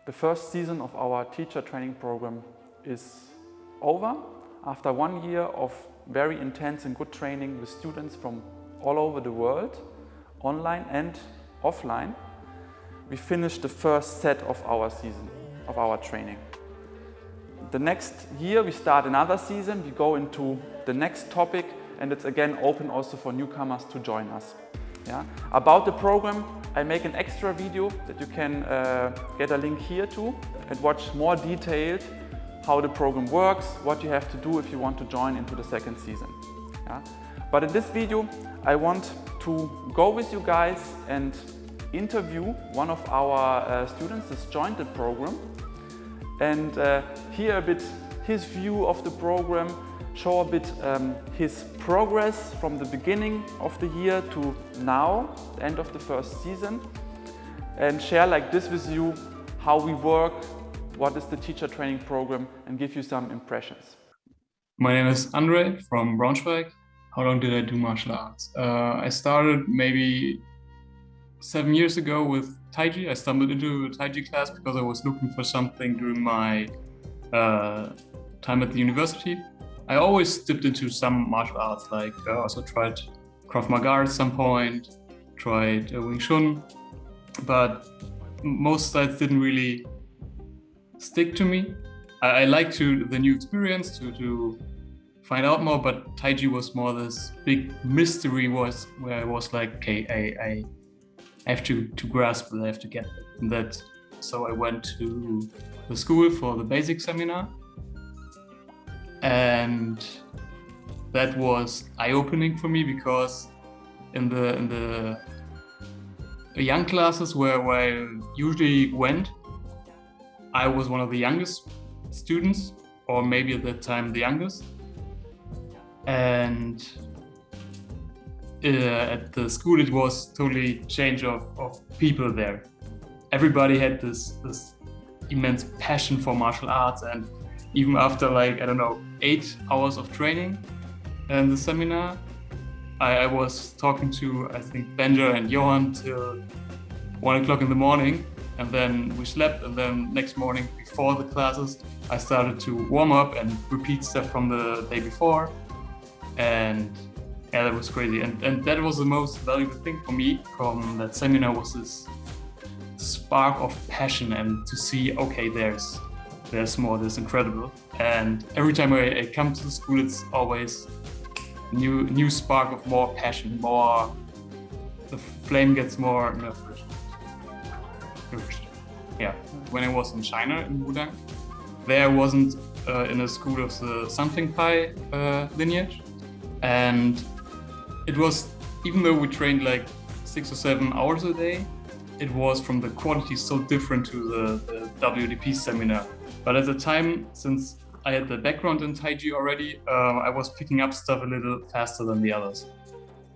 The first season of our teacher training program is over. After 1 year of very intense and good training with students from all over the world, online and offline, we finished the first set of our season, of our training. The next year we start another season, we go into the next topic, and it's again open also for newcomers to join us. Yeah? About the program, I make an extra video that you can get a link here to and watch more detailed how the program works, what you have to do if you want to join into the second season. Yeah? But in this video, I want to go with you guys and interview one of our students that's joined the program and hear a bit his view of the program, show a bit his progress from the beginning of the year to now, the end of the first season, and share like this with you how we work, what is the teacher training program, and give you some impressions. My name is Andre from Braunschweig. How long did I do martial arts? I started maybe 7 years ago with Taiji. I stumbled into a Taiji class because I was looking for something during my time at the university. I always dipped into some martial arts, like I also tried Krav Maga at some point, tried Wing Chun, but most styles didn't really stick to me. I liked the new experience to find out more, but Taiji was more this big mystery where I was like, okay, I have to grasp it, I have to get that. So I went to the school for the basic seminar, and that was eye-opening for me because in the young classes where I usually went, I was one of the youngest students, or maybe at that time the youngest. And at the school it was totally change of people there. Everybody had this immense passion for martial arts, and even after 8 hours of training and the seminar, I was talking to, I think, Benja and Johan till 1 o'clock in the morning, and then we slept, and then next morning before the classes I started to warm up and repeat stuff from the day before, and yeah, that was crazy. And that was the most valuable thing for me from that seminar, was this spark of passion and to see, okay, there's more, there's incredible. And every time I come to the school, it's always new spark of more passion, more, the flame gets more nourished. Yeah. When I was in China, in Wudang, there I wasn't in a school of the Sanfeng Pai lineage. And it was, even though we trained like 6 or 7 hours a day, it was from the quality so different to the WDP seminar. But at the time, since I had the background in Taiji already, I was picking up stuff a little faster than the others.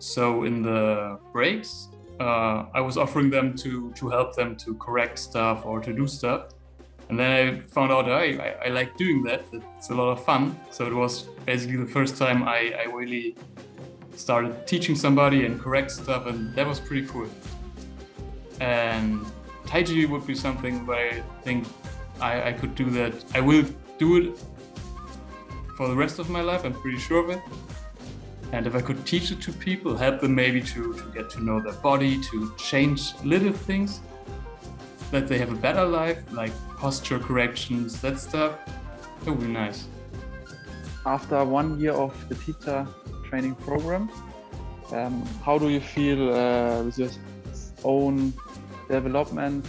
So in the breaks, I was offering them to help them to correct stuff or to do stuff. And then I found out I like doing that. It's a lot of fun. So it was basically the first time I really started teaching somebody and correct stuff, and that was pretty cool. And Taiji would be something where I think I could do that. I will do it for the rest of my life, I'm pretty sure of it. And if I could teach it to people, help them maybe to get to know their body, to change little things, that they have a better life, like posture corrections, that stuff, that would be nice. After 1 year of the teacher training program, how do you feel with your own development?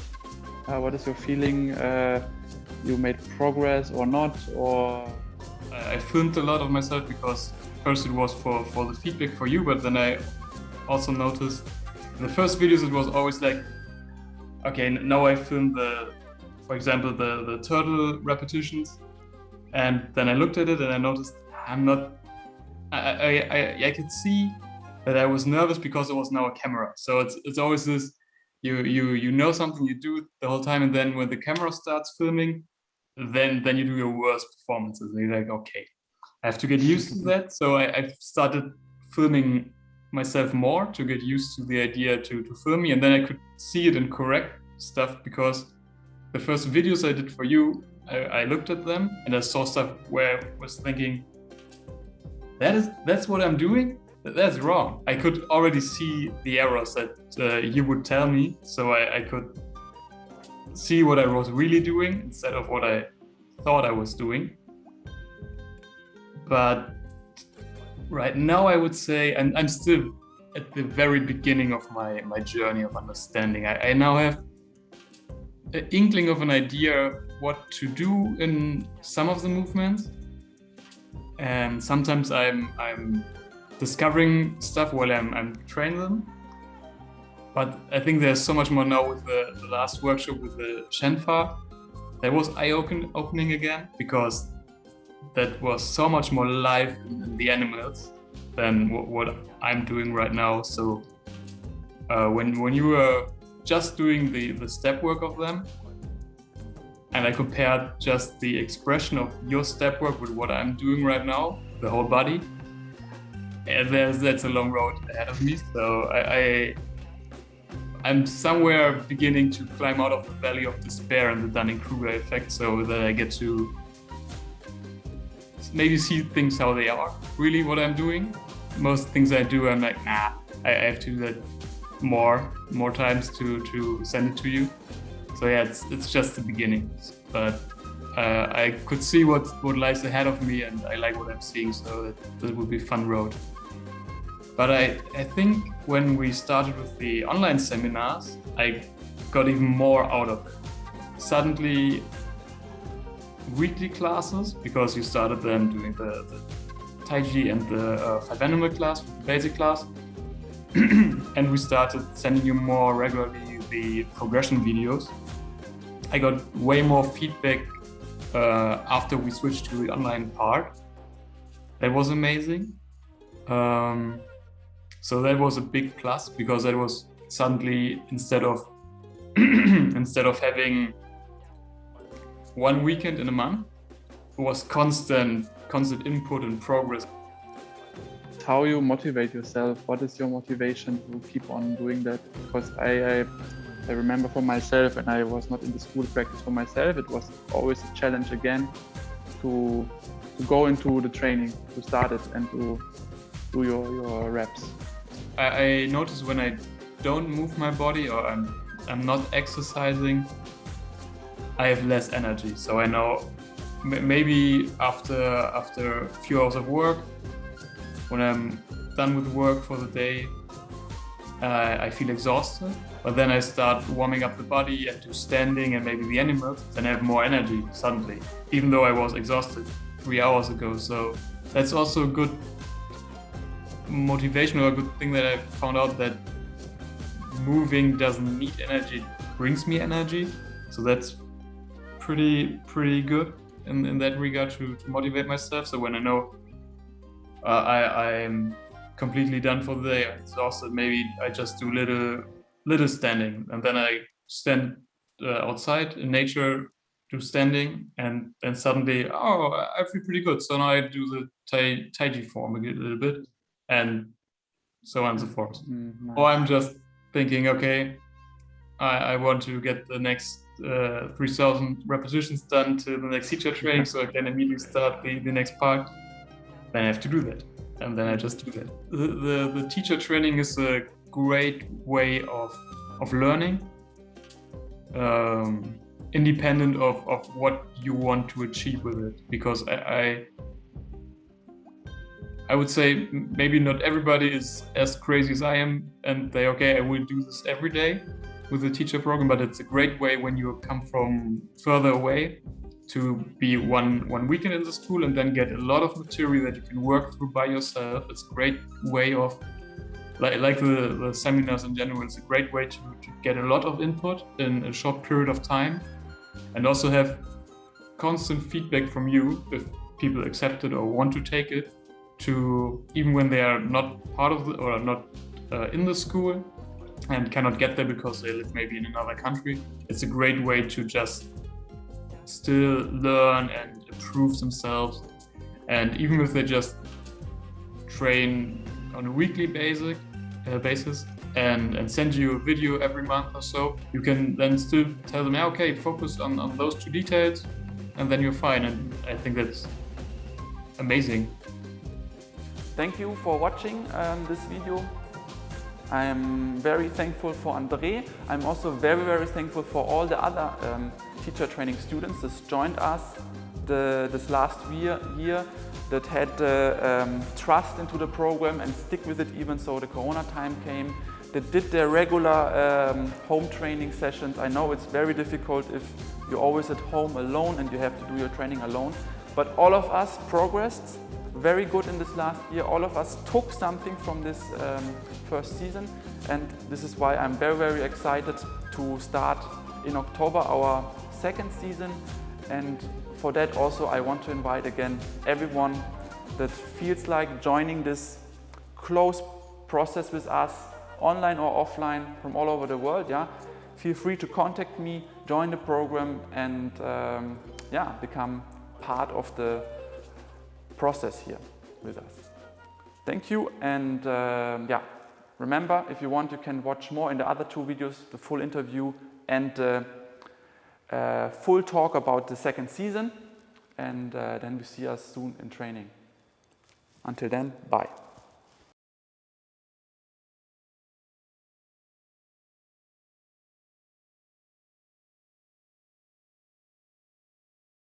What is your feeling? You made progress or not? Or I filmed a lot of myself because first it was for the feedback for you, but then I also noticed in the first videos it was always like, okay, now I film for example, the turtle repetitions, and then I looked at it and I noticed I could see that I was nervous because it was now a camera. So it's always this, you know something, you do it the whole time, and then when the camera starts filming, then you do your worst performances. And you're like, okay, I have to get used to that. So I started filming myself more to get used to the idea to film me, and then I could see it and correct stuff, because the first videos I did for you, I looked at them and I saw stuff where I was thinking, that's what I'm doing? That's wrong. I could already see the errors that you would tell me, so I could see what I was really doing instead of what I thought I was doing. But right now I would say I'm still at the very beginning of my journey of understanding. I now have an inkling of an idea what to do in some of the movements, and sometimes I'm discovering stuff while I'm training them. But I think there's so much more now with the last workshop with the Shenfa. That was eye-opening again, because that was so much more live in the animals than what I'm doing right now. So when you were just doing the step work of them, and I compared just the expression of your step work with what I'm doing right now, the whole body, and that's a long road ahead of me. So I'm somewhere beginning to climb out of the valley of despair and the Dunning-Kruger effect, so that I get to maybe see things how they are, really what I'm doing. Most things I do, I'm like, I have to do that more times to send it to you. So yeah, it's just the beginning. But I could see what lies ahead of me, and I like what I'm seeing, so that would be a fun road. But I think when we started with the online seminars, I got even more out of it. Suddenly, weekly classes, because you started then doing the Tai Chi and the 5 animal class, the basic class. And we started sending you more regularly the progression videos. I got way more feedback after we switched to the online part. That was amazing. So that was a big plus, because that was suddenly, instead of having one weekend in a month, it was constant input and progress. How you motivate yourself? What is your motivation to keep on doing that? Because I remember for myself, and I was not in the school practice for myself, it was always a challenge again to go into the training, to start it and to do your reps. I notice when I don't move my body, or I'm not exercising, I have less energy. So I know maybe after a few hours of work, when I'm done with work for the day, I feel exhausted. But then I start warming up the body and do standing and maybe the animals, then I have more energy suddenly, even though I was exhausted 3 hours ago. So that's also a good motivation, or a good thing that I found out, that moving doesn't need energy, it brings me energy. So that's pretty good in that regard to motivate myself. So when I know I'm completely done for the day, I'm exhausted, maybe I just do little standing, and then I stand outside in nature, do standing, and then suddenly, I feel pretty good. So now I do the Tai Chi form a little bit, and so on and so forth. Nice. Or I'm just thinking, okay, I want to get the next 3,000 repetitions done to the next teacher training, so I can immediately start the next part. Then I have to do that, and then I just do that. The teacher training is a great way of learning, independent of what you want to achieve with it. Because I would say maybe not everybody is as crazy as I am, and they, I will do this every day with the teacher program, but it's a great way when you come from further away to be one weekend in the school and then get a lot of material that you can work through by yourself. It's a great way of, like the seminars in general, it's a great way to get a lot of input in a short period of time, and also have constant feedback from you if people accept it or want to take it, to even when they are not part of or not in the school and cannot get there because they live maybe in another country. It's a great way to just still learn and improve themselves. And even if they just train on a weekly basis, and send you a video every month or so, you can then still tell them, okay, focus on those two details, and then you're fine. And I think that's amazing. Thank you for watching this video. I'm very thankful for André. I'm also very thankful for all the other teacher training students that joined us this last year that had trust into the program and stick with it even so the Corona time came, that did their regular home training sessions. I know it's very difficult if you're always at home alone and you have to do your training alone, but all of us progressed very good in this last year. All of us took something from this first season, and this is why I'm very excited to start in October our second season. And for that also I want to invite again everyone that feels like joining this close process with us, online or offline, from all over the world. Yeah, feel free to contact me, join the program, and yeah, become part of the process here with us. Thank you, and yeah, remember, if you want, you can watch more in the other two videos, the full interview and full talk about the second season, and then we see us soon in training. Until then, bye.